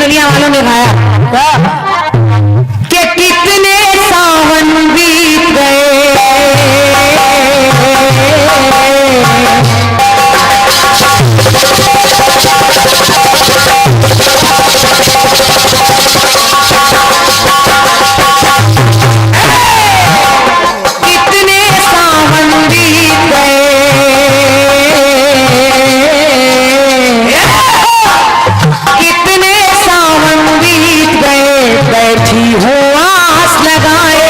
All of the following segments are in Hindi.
दुनिया वालों ने गाया कि कितने सावन बीत गए, कितने सावन बीत गए, कितने सावन बीत गए, बैठी हूँ आस लगाए,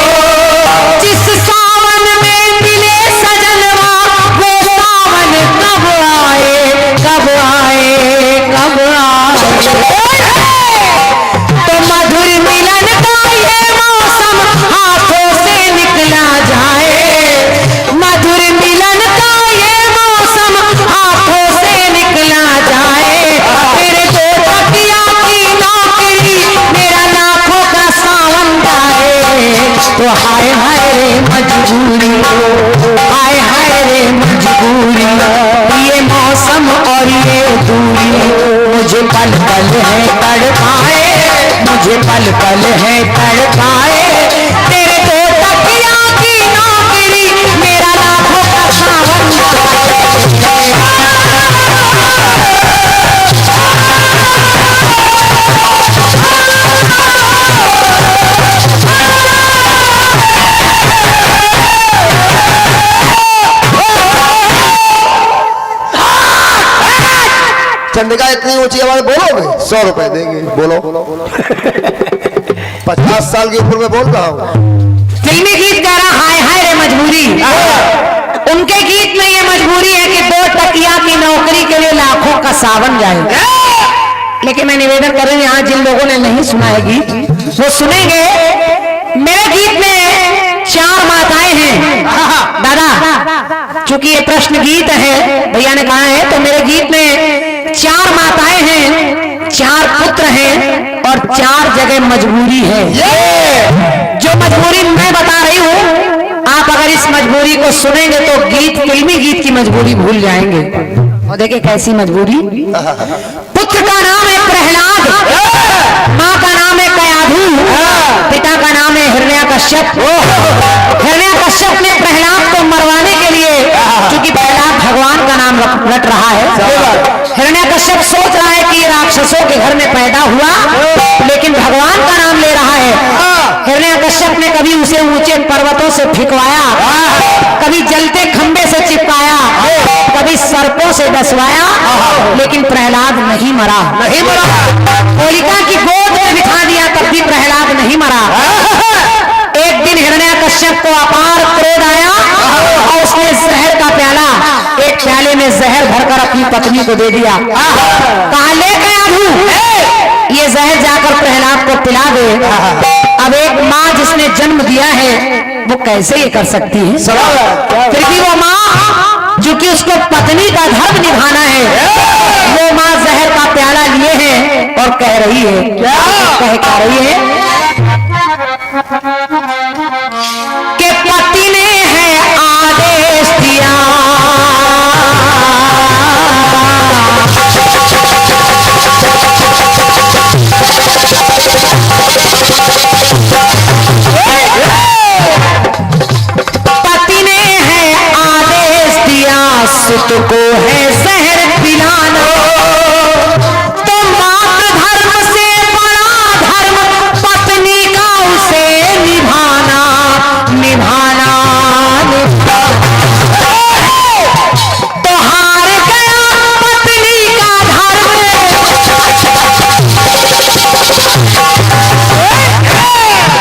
जिस सावन में मिले सजनवा वो सावन कब आए, कब आए, कब आए। तो मधुर मिलन का ये मौसम हाथों से निकला जाए, मधुर मिलन का ये मौसम हाथों से निकला जाए, तेरे दो तकिया की नौकरी मेरा लाखों का सावन जाए। तो हाय हाय रे मजबूरी, हाय हाय रे मजबूरी, ये मौसम और ये दूरी मुझे पल पल है तड़पाए, मुझे पल पल है तड़पाए, तेरे दो तकिया की नौकरी मेरा लाखों का सावन जाए। चंडिका इतनी ऊंची आवाज बोलोगे 100 रुपए देंगे, बोलो 50 साल की उम्र में बोल रहा हूँ। फिल्मी गीत गा रहा हाय हाय रे मजबूरी, उनके गीत में ये मजबूरी है कि दो तकिया की नौकरी के लिए लाखों का सावन जाए। लेकिन मैं निवेदन कर रही हूँ यहाँ जिन लोगों ने नहीं सुना है गीत वो सुनेंगे। मेरे गीत में 4 माताएं हैं दादा, चूंकि ये प्रश्न गीत है भैया ने कहा है, तो मेरे गीत में 4 माताएं हैं, 4 पुत्र हैं और 4 जगह मजबूरी है। जो मजबूरी मैं बता रही हूँ, आप अगर इस मजबूरी को सुनेंगे तो गीत, फिल्मी गीत की मजबूरी भूल जाएंगे। और देखिए कैसी मजबूरी। पुत्र का नाम है प्रहलाद, माँ का नाम है कयाधु, पिता का नाम है हिरण्याकश्यप। हिरण्याकश्यप ने प्रहलाद को मरवाने के लिए, क्योंकि प्रहलाद भगवान का नाम रट रहा है, हिरण्याकश्यप सोच रहा है कि राक्षसों के घर में पैदा हुआ लेकिन भगवान का नाम ले रहा है। हिरण्याकश्यप ने कभी उसे ऊंचे पर्वतों से फेंकवाया, कभी जलते खंबे से चिपकाया, कभी सर्पों से डसवाया, लेकिन प्रहलाद नहीं मरा, नहीं मरा। होलिका की गोद में बिठा दिया तब भी प्रहलाद नहीं मरा। एक दिन हिरण्याकश्यप को अपार क्रोध आया और उसने जहर का प्याला, एक प्याले में जहर भरकर अपनी पत्नी को दे दिया। कहा ले कयाधु ये जहर जाकर प्रहलाद को पिला दे। अब एक माँ जिसने जन्म दिया है वो कैसे ये कर सकती है? फिर भी वो माँ जो कि उसको पत्नी का धर्म निभाना है, वो माँ जहर का प्याला लिए है और कह रही है, कह रही है कि पति ने है आदेश दिया, पति ने है आदेश दिया सुत को है जहर पिलाना, तो मातृ धर्म से बड़ा धर्म पत्नी का उसे निभाना, निभाना, तो हार गया पत्नी का धर्म।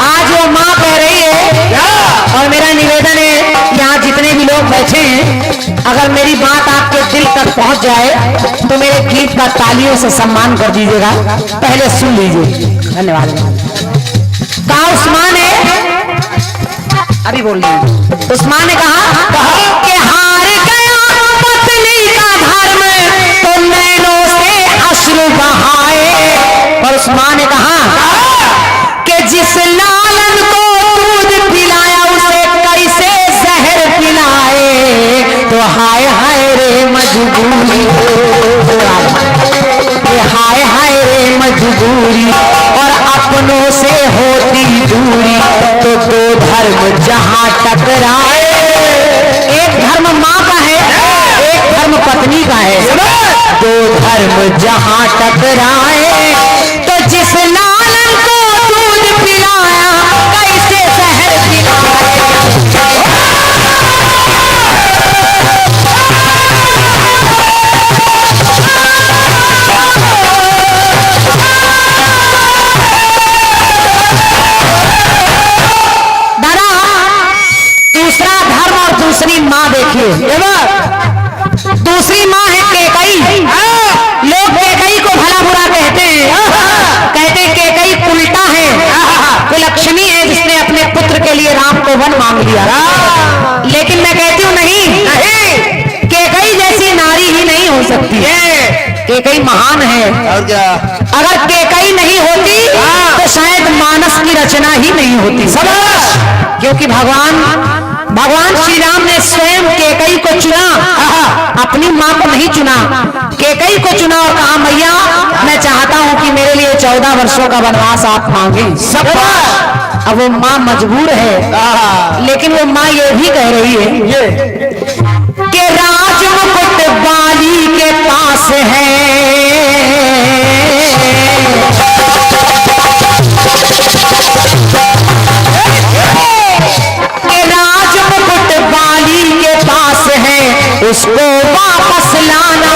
आज वो माँ कह रही है, और मेरा निवेदन है यहाँ जितने भी लोग बैठे हैं, अगर मेरी बात आपके दिल तक पहुंच जाए तो मेरे गीत का तालियों से सम्मान कर दीजिएगा। पहले सुन लीजिए। धन्यवाद। कहा उस्मान ने, अभी बोल रही उस्मान ने कहा कि हार गया पत्नी का धर्म तो नैनों से अश्रु बहाए। और उस्मान ने कहा कि जिस लालन को दूध पिलाया उसे कैसे जहर पिलाए, तो हाय हाय रे मजबूरी, हाय हाय रे रे मजबूरी और अपनों से होती दूरी, तो दो धर्म जहां टकराए, एक धर्म माँ का है, एक धर्म पत्नी का है, दो धर्म जहां टकराए, तो जिस लालन को दूध पिलाया कैसे जहर पिलाए। दादा, दूसरा धर्म और दूसरी माँ देखिए। दूसरी माँ है केकई। लोग केकई को भला बुरा कहते हैं, कहते हैं केकई उल्टा है, कुलक्षणी है जिसने अपने पुत्र के लिए राम को वन मांग लिया। लेकिन मैं कहती हूँ नहीं, केकई जैसी नारी ही नहीं हो सकती है, केकई महान है। और क्या? अगर केकई नहीं होती तो शायद मानस की रचना ही नहीं होती, क्योंकि भगवान श्री राम ने स्वयं केकई को चुना, अपनी माँ को नहीं चुना, केकई को चुना और कहा मैया मैं चाहता हूँ कि मेरे लिए 14 वर्षों का वनवास आप मांगे। अब वो माँ मजबूर है, लेकिन वो माँ ये भी कह रही है कि राज मुकुट बाली के पास है, राज मुकुट बाली के पास है, उसको वापस लाना।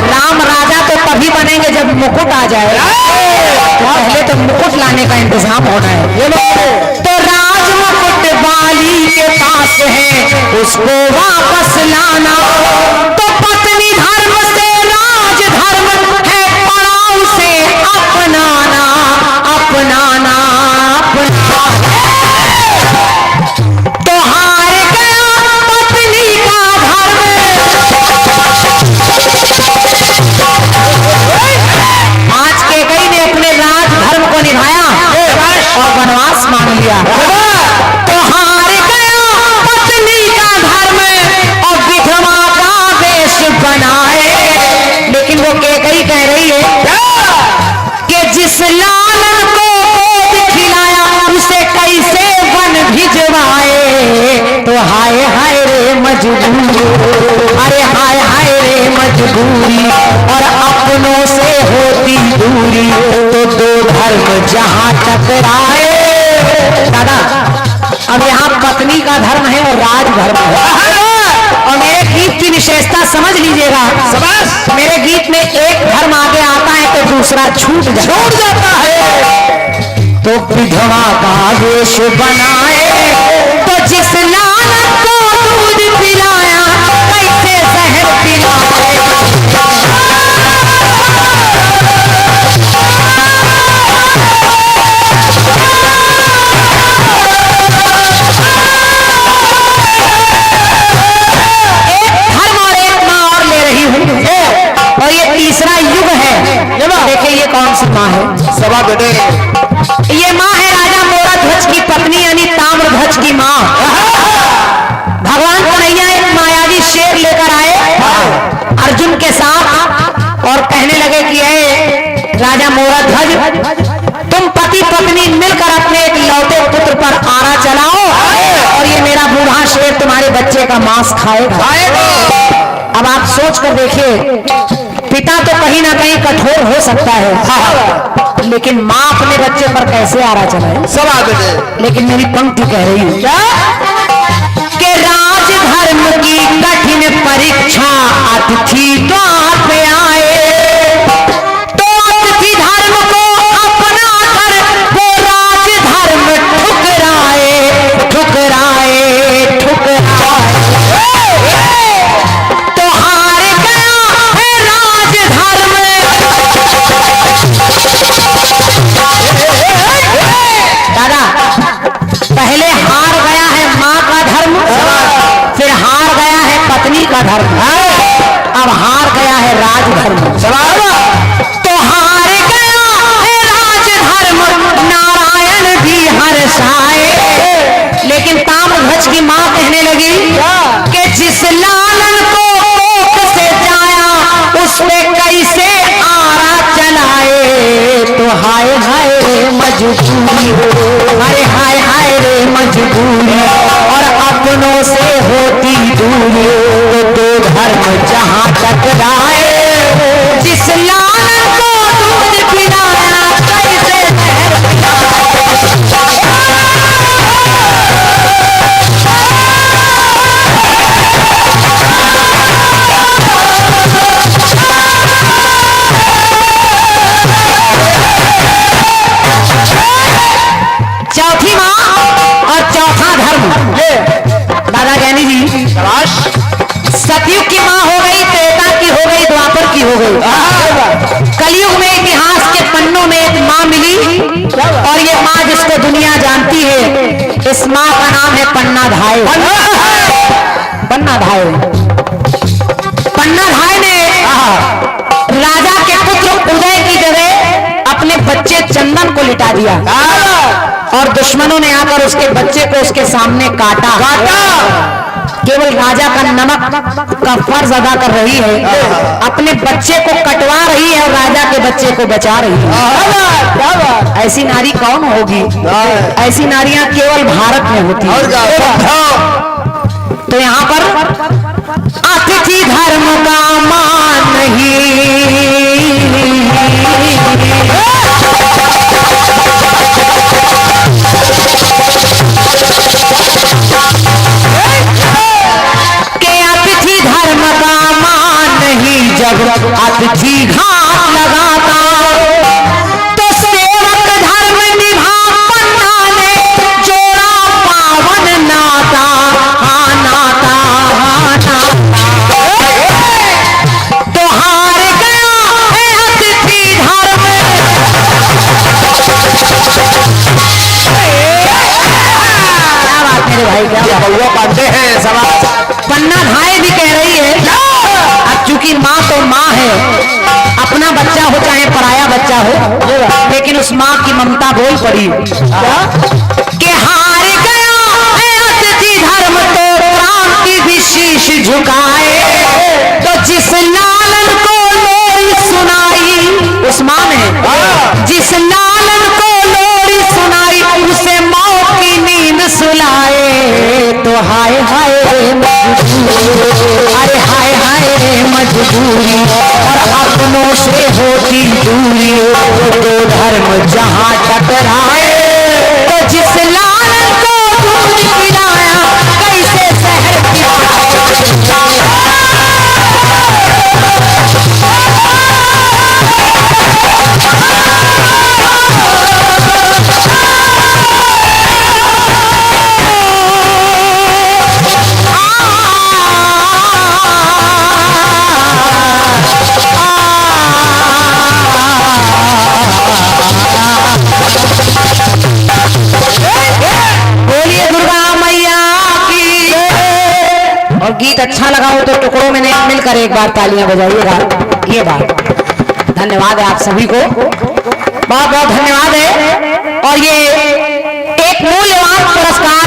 राम राजा तो तभी बनेंगे जब मुकुट आ जाए, तो पहले तो मुकुट लाने का इंतजाम होना है। तो राज मुकुट बाली के पास है, उसको वापस लाना। तो पत्नी धर्म से राज धर्म है, पड़ाव से अपनाना अपनाना अपनाना। तो हार गया पत्नी का धर्म। आज केकई ने अपने राज धर्म को निभाया और वनवास मांग लिया। तो हार गया पत्नी का धर्म और विधवा का वेश बनाए। लेकिन वो केकई कह रही है कि जिस लालन को गोद खिलाया उसे कैसे वन भिजवाए। तो हाय हाय रे मजबूरी, अरे हाय हाय रे मजबूरी और अपनों से होती दूरी, तो दो धर्म जहां टकराए। दादा, अब यहाँ पत्नी का धर्म है और राज धर्म है। और मेरे गीत की विशेषता समझ लीजिएगा, मेरे गीत में एक धर्म आगे आता है तो दूसरा छूट जाता है। तो विधवा का वेश बनाए, तो जिस लालन को दूध पिलाया कैसे जहर पिलाए। और ये तीसरा युग है। देखिए ये कौन सी माँ है? सभा बेटे, ये माँ है राजा मोराध्वज की पत्नी यानी ताम्रध्वज की माँ। भगवान कन्हैया एक मायावी शेर लेकर आए अर्जुन के साथ और कहने लगे कि ए राजा मोराध्वज, तुम पति पत्नी मिलकर अपने एक लौटे पुत्र पर आरा चलाओ और ये मेरा बूढ़ा शेर तुम्हारे बच्चे का मांस खाएगा। अब आप सोच कर देखिए, पिता तो कहीं ना कहीं कठोर हो सकता है, लेकिन माँ अपने बच्चे पर कैसे आरा चलाए? सभा बेटे, लेकिन मेरी पंक्ति कह रही है क्या कि राज धर्म की कठिन परीक्षा अतिथि द्वार पे आए, तो अतिथि धर्म को अपना कर वो राज धर्म ठुकराए ठुकराए ठुकराए। तो हार गया है राज धर्म। दादा, पहले हार गया है माँ का धर्म, फिर हार गया है पत्नी का धर्म, अब हार गया है राज धर्म। तो हार गया है राज धर्म, नारायण भी हर्षाए। लेकिन ताम्रध्वज की माँ कहने लगी कि जिस लालन को कोख से जाया उस पे कैसे आरा चलाए। मजबूरी, अरे हाय हाय रे मजबूरी, और अपनों से होती दूरी, तो दो धर्म जहां टकराए, जिस लालन को दूध पिलाया कैसे जहर चौथी माँ और चौथा धर्म। दादा ज्ञानी जी, सतयुग की माँ हो गई, त्रेता की हो गई, द्वापर की हो गई, कलयुग में इतिहास के पन्नों में एक माँ मिली, और ये माँ जिसको दुनिया जानती है, इस माँ का नाम है पन्ना धाय। पन्ना धाय, पन्ना धाय ने राजा के पुत्र उदय की जगह अपने बच्चे चंदन को लिटा दिया, और दुश्मनों ने आकर उसके बच्चे को उसके सामने काटा। केवल राजा का नमक का फर्ज अदा कर रही है, अपने बच्चे को कटवा रही है और राजा के बच्चे को बचा रही है। ऐसी नारी कौन होगी? ऐसी नारियां केवल भारत में होती हैं। तो यहाँ पर अतिथि धर्म का मान नहीं, जब अतिथि घात लगाता, तो सेवक धर्म निभा पन्ना ने जोड़ा पावन नाता, हाँ नाता, हाँ नाता, तो हार गया है अतिथि धर्म। क्या बात मेरे भाई, क्या बउआ पाते हैं सवाल। पन्ना धाय भी कह रही है, चूंकि माँ तो माँ है, अपना बच्चा हो चाहे पराया बच्चा हो, लेकिन उस माँ की ममता बोल पड़ी कि हार गया है अतिथि धर्म, तो प्राण की भी शीश झुकाए, तो जिस लालन को लोरी सुनाई, उस माँ ने जिस लालन को लोरी सुनाई, उसे मौत की नींद सुलाए, तो हाय हाय अरे हाय हाय मजबूरी, और अपनों से होती दूरी, दो धर्म जहां टकराए, तो जिस लालन को दूध पिलाया कैसे जहर गीत अच्छा लगा हो तो टुकड़ों में नहीं मिलकर एक बार तालियां बजाइएगा। ये बात धन्यवाद है आप सभी को, बहुत बहुत धन्यवाद है। और ये एक मूल्यवान पुरस्कार,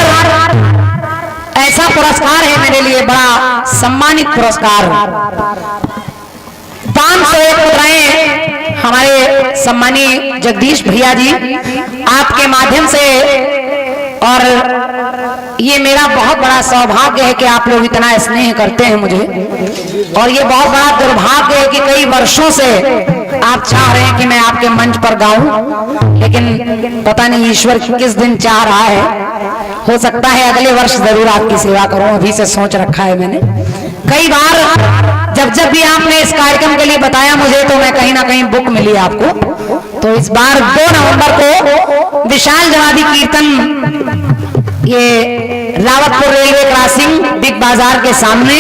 ऐसा पुरस्कार है मेरे लिए बड़ा सम्मानित पुरस्कार। 501 मुद्राएं हमारे सम्मानीय जगदीश भैया जी आपके माध्यम से, और ये मेरा बहुत बड़ा सौभाग्य है कि आप लोग इतना स्नेह करते हैं मुझे, और ये बहुत बड़ा दुर्भाग्य है कि कई वर्षों से आप चाह रहे हैं कि मैं आपके मंच पर गाऊं, लेकिन पता नहीं ईश्वर किस दिन चाह रहा है। हो सकता है अगले वर्ष जरूर आपकी सेवा करूं, अभी से सोच रखा है मैंने। कई बार जब भी आपने इस कार्यक्रम के लिए बताया मुझे, तो मैं कहीं ना कहीं बुक मिली आपको। तो इस बार 2 नवंबर को विशाल जवादी कीर्तन ये रावतपुर रेलवे क्रॉसिंग बिग बाजार के सामने,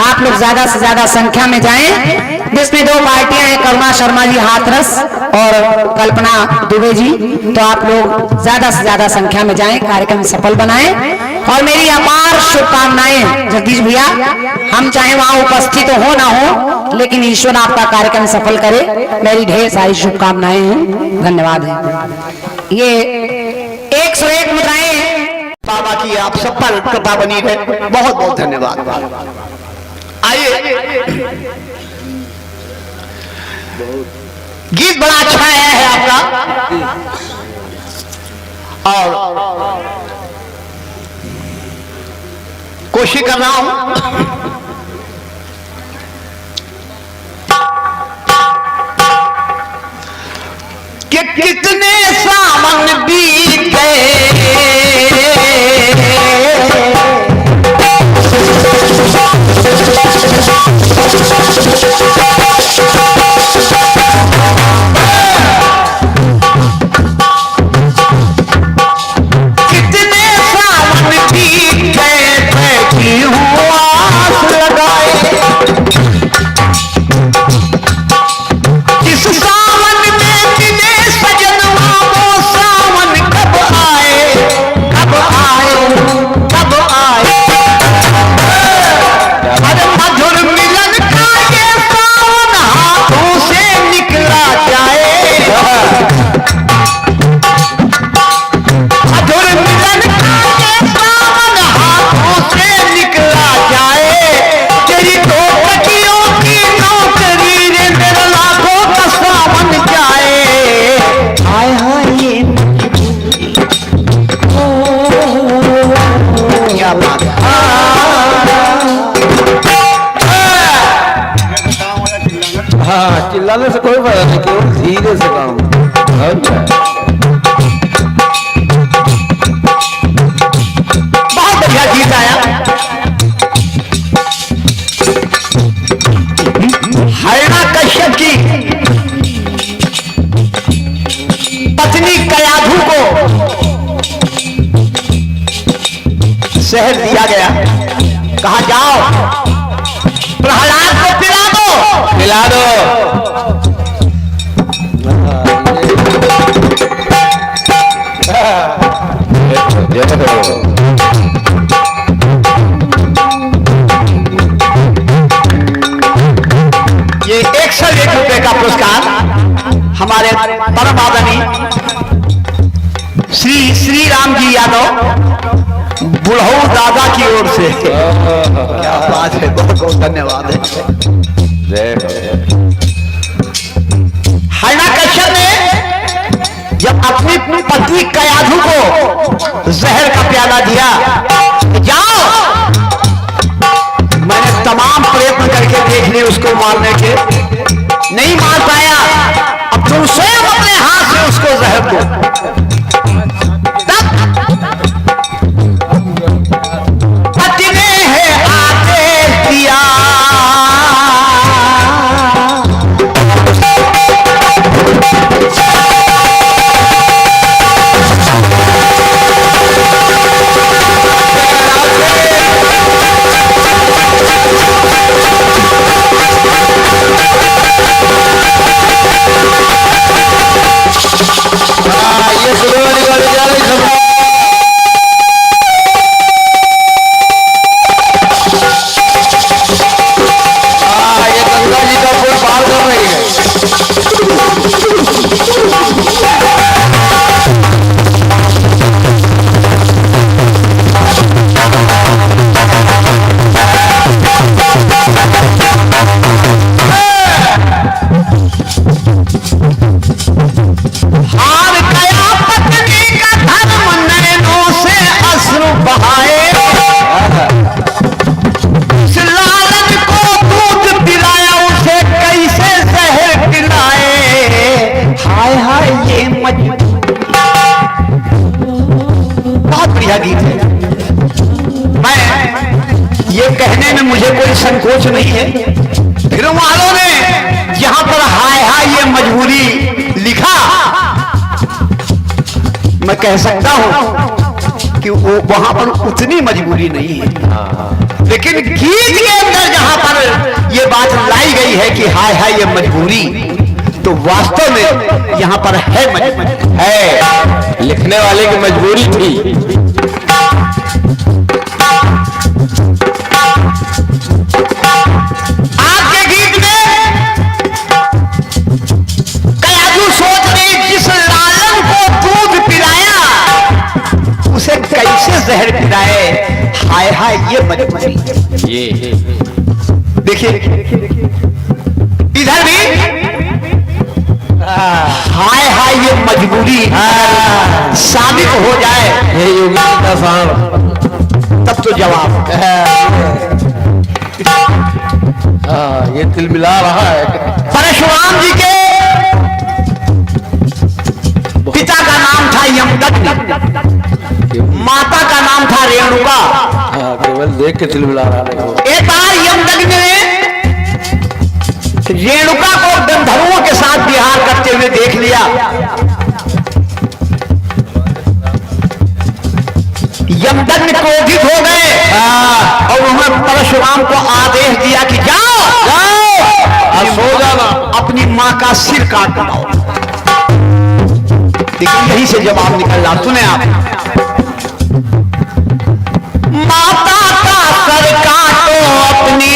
आप लोग ज्यादा से ज्यादा संख्या में जाएं, जिसमें 2 पार्टियां हैं, करुणा शर्मा जी हाथरस और कल्पना दुबे जी। तो आप लोग ज्यादा से ज्यादा संख्या में जाएं, कार्यक्रम सफल बनाएं, और मेरी अपार शुभकामनाएं जगदीश भैया। हम चाहे वहां उपस्थित हो ना हो, लेकिन ईश्वर आपका कार्यक्रम सफल करे, मेरी ढेर सारी शुभकामनाएं हैं। धन्यवाद है। ये 101 मुद्राएं बाबा की आप सब पर कृपा बनी रहे, बहुत बहुत धन्यवाद। आइए, गीत बड़ा अच्छा आया है आपका, और कोशिश कर रहा हूं कि कितने सावन बीत गए, कितने सावन बीत गए, बैठी हूँ आस लगाए। जिस सावन में मिले सजनवा, वो सावन कब आए, कब आए, कब आए। अरे मधुर मिलन का ये सावन हाथों से निकला जाए। मधुर मिलन का ये सावन हाथों से निकला जाए। तेरी दो पतियों की नौकरी रे मेरा लाखों का सावन जाए। हाय हाय ये क्या बात है। हाँ, चिल्लाने से कोई फायदा नहीं, केवल धीरे से काम। बहुत बढ़िया गीत आया। हरणा कश्यप की पत्नी कयाधु को शहर दिया गया। कहा जाओ प्रहलाद को पिला दो, मिला दो। ये 101 रुपए का पुरस्कार हमारे परम आदरणीय श्री राम जी यादव बुढ़ऊ दादा की ओर से। क्या बात है, बहुत बहुत धन्यवाद है। हरणा कश्यप ने जब अपनी पत्नी कयाधु को जहर का प्याला दिया, जाओ, मैंने तमाम प्रयत्न करके देख लिए उसको मारने के, नहीं मार पाया। अब तुम स्वयं अपने हाथ से उसको जहर दो। पति ने है आदेश दिया, ये शुरू वाली गाड़ी जा रही सब। ये गंगा जी का पुल पार कर रही है। हार गया पत्नी का धर्म, नैनों से अश्रु बहाए। इस लालन को दूध पिलाया, उसे कैसे जहर पिलाए। हाय हाय ये बहुत बढ़िया गीत है। मैं ये कहने में मुझे कोई संकोच नहीं है। फिर वालों ने जहां पर हाय हाय ये मजबूरी लिखा, मैं कह सकता हूं कि वो वहां पर उतनी मजबूरी नहीं है। लेकिन गीत के अंदर जहां पर ये बात लाई गई है कि हाय हाय ये मजबूरी, तो वास्तव में यहां पर है मजबूरी है, लिखने वाले की मजबूरी थी। आपके गीत में कयाधु सोच रही, जिस लालन को दूध पिलाया, उसे कैसे जहर पिलाए। हाय हाय ये मजबूरी। ये देखिए इधर भी हाय हाय ये मजबूरी साबित हो जाए हे योगी का सांड। तब तो जवाब ये तिल मिला रहा है। परशुराम जी के पिता का नाम था यमदग्नि, माता का नाम था रेणुका। केवल देख के तिल मिला रहा है। एक बार यमदग्नि ने रेणुका को गंधर्वों के साथ विहार करते हुए देख लिया। यमदग्नि क्रोधित हो गए और उन्होंने परशुराम को आदेश दिया कि जाओ जाओ सो जाना। अपनी मां का सिर काट दो। लेकिन यही से जवाब निकल रहा, सुने आप। माता का सर काटो अपनी,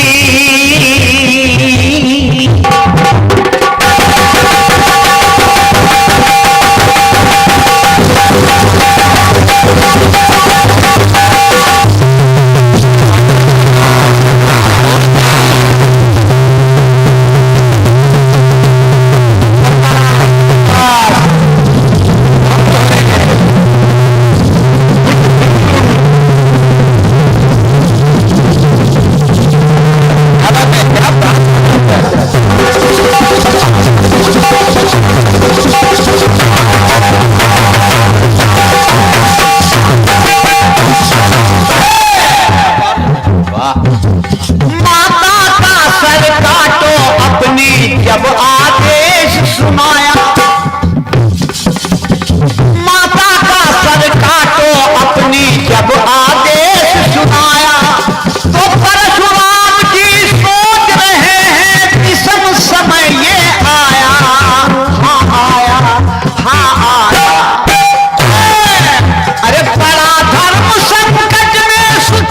जब आदेश सुनाया, माता का सर काटो अपनी जब आदेश सुनाया, तो परशुराम जी सोच रहे हैं कि सब समय ये आया, हाँ आया, हाँ आया। अरे बड़ा धर्म संकट में सुत,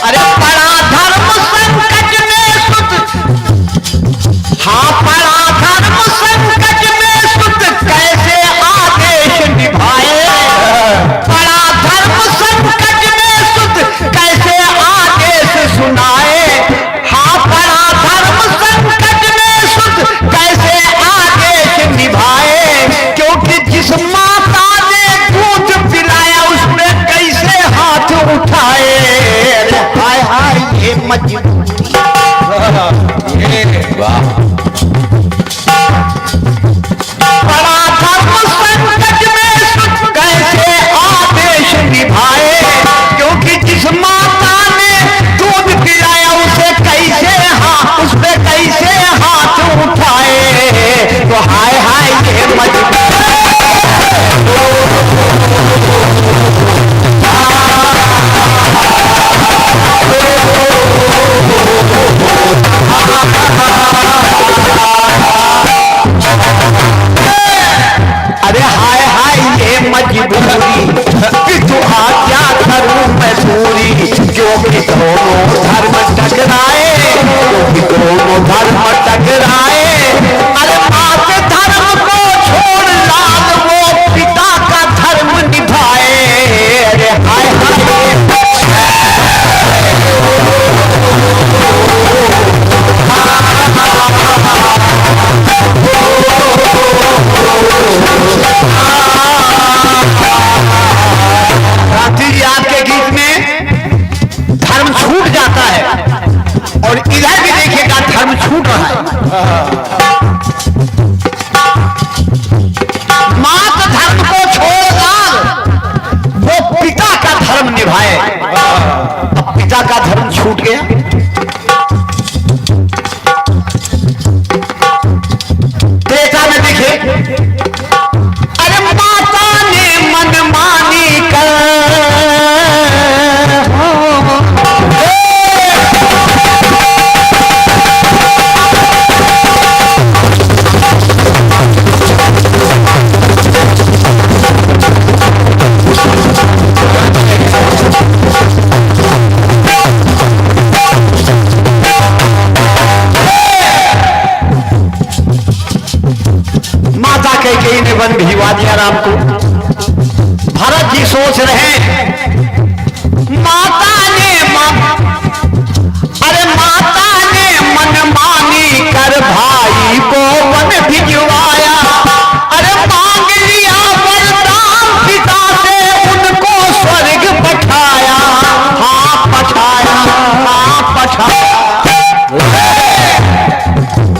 अरे बड़ा धर्म संकट में सुत, हाँ पड़ा धर्म संकट में सुत कैसे आदेश निभाए, पड़ा धर्म संकट में सुत कैसे आदेश सुनाए, हाँ पड़ा धर्म संकट में सुत कैसे आदेश निभाए, क्योंकि जिस माता ने दूध पिलाया उसमें कैसे हाथ उठाए। हाय हाय ये मजबूरी, वाह। बड़ा धर्म संकट में सुत कैसे आदेश निभाए, क्योंकि जिस माता ने दूध पिलाया उसे कैसे हाथ, उस पे कैसे हाथ उठाए। तो हाय हाय ये मजबूरी, अरे हाय हाय ये मजबूरी कि तू क्या करूं मैं पूरी, क्योंकि दोनों धर्म टकराए, क्योंकि दोनों धर्म टकराए। अरे मात धर्म को छोड़ लाल वो पिता का धर्म निभाए। अरे हाय हाय आपके गीत में धर्म छूट जाता है और इधर भी देखिएगा धर्म छूट रहा है। मात धर्म को छोड़कर वो पिता का धर्म निभाए। अब पिता का धर्म छूट गया, त्रेता में देखिए, अरे माता ने मन मानी कर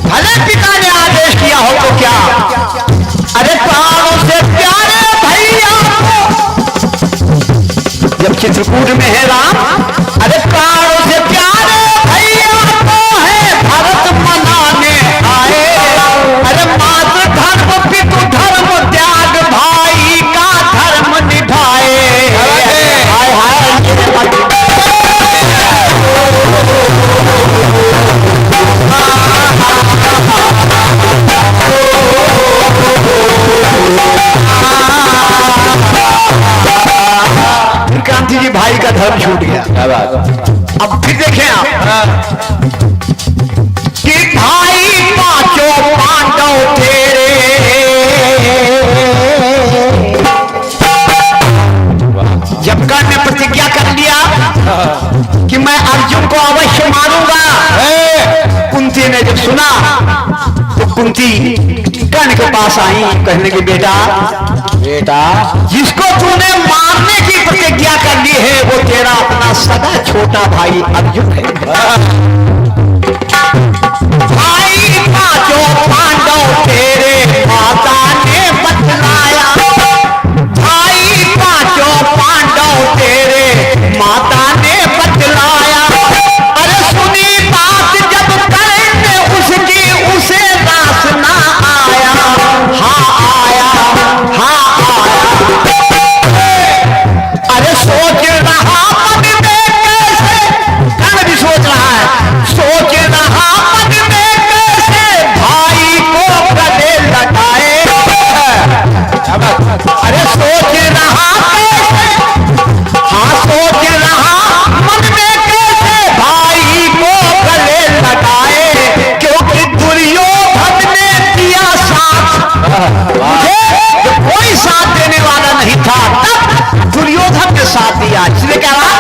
भले पिता ने आदेश किया हो तो क्या, अरे प्राणों से प्यारे भैया जब चित्रकूट में है राम, अरे प्राणों से प्यारे भैया तो है भरत मनाने आए, अरे मातृ धर्म पितु धर्म त्याग भाई का धर्म निभाए। हाय हाय क्रांति जी भाई का धर्म छूट गया। क्या बात। अब फिर देखें आप कि भाई पांचों पांडव तेरे, जब कर्ण ने प्रतिज्ञा कर लिया कि मैं अर्जुन को अवश्य मारूंगा, कुंती ने जब सुना तो कुंती कर्ण के पास आई, कहने की बेटा जिसको तूने मारने की प्रतिज्ञा कर ली है वो तेरा अपना सगा छोटा भाई अर्जुन है। भाई पांचों पांडव तेरे माता ने बतलाया, भाई पांचों पांडव तेरे माता ने बतलाया, अरे सुनी बात जब करेंगे उसकी उसे रास ना आया। हाँ आया, हाँ अरे सोच रहा मन में कैसे, कर्ण भी सोच रहा है, सोच रहा मन में कैसे भाई को गले लगाए। अरे सोच रहा कैसे, हाँ सोच रहा मन में कैसे भाई को गले लगाए, क्योंकि दुर्योधन ने दिया साथ, मुझे कोई साथ देने वाला नहीं था, तब दुर्योधन ने साथ दिया। इसलिए क्या रहा,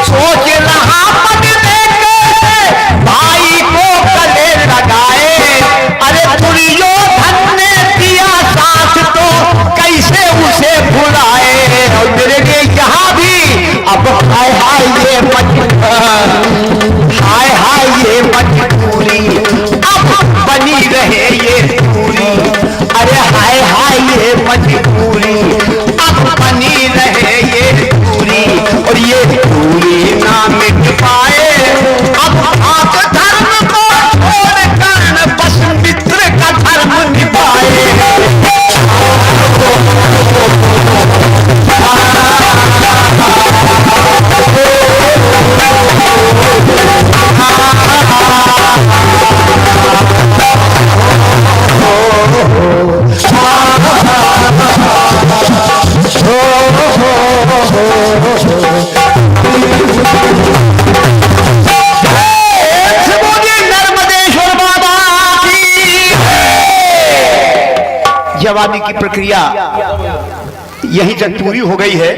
सोच रहा मन में कैसे भाई को गले लगाए, अरे दुर्योधन ने दिया साथ तो कैसे उसे भुलाए। और मेरे लिए यहाँ भी अब हाय हाय ये हाय हाय ये मजबूरी अब बनी रहे ये पूरी, अरे हाय हाय ये मजबूरी अब बनी रहे ये पूरी, और ये पूरी ना मिट पाए। अब आप धर्म को छोड़ कर्ण बस मित्र का धर्म निभाए। जवानी की प्रक्रिया यहीं तक पूरी हो गई है।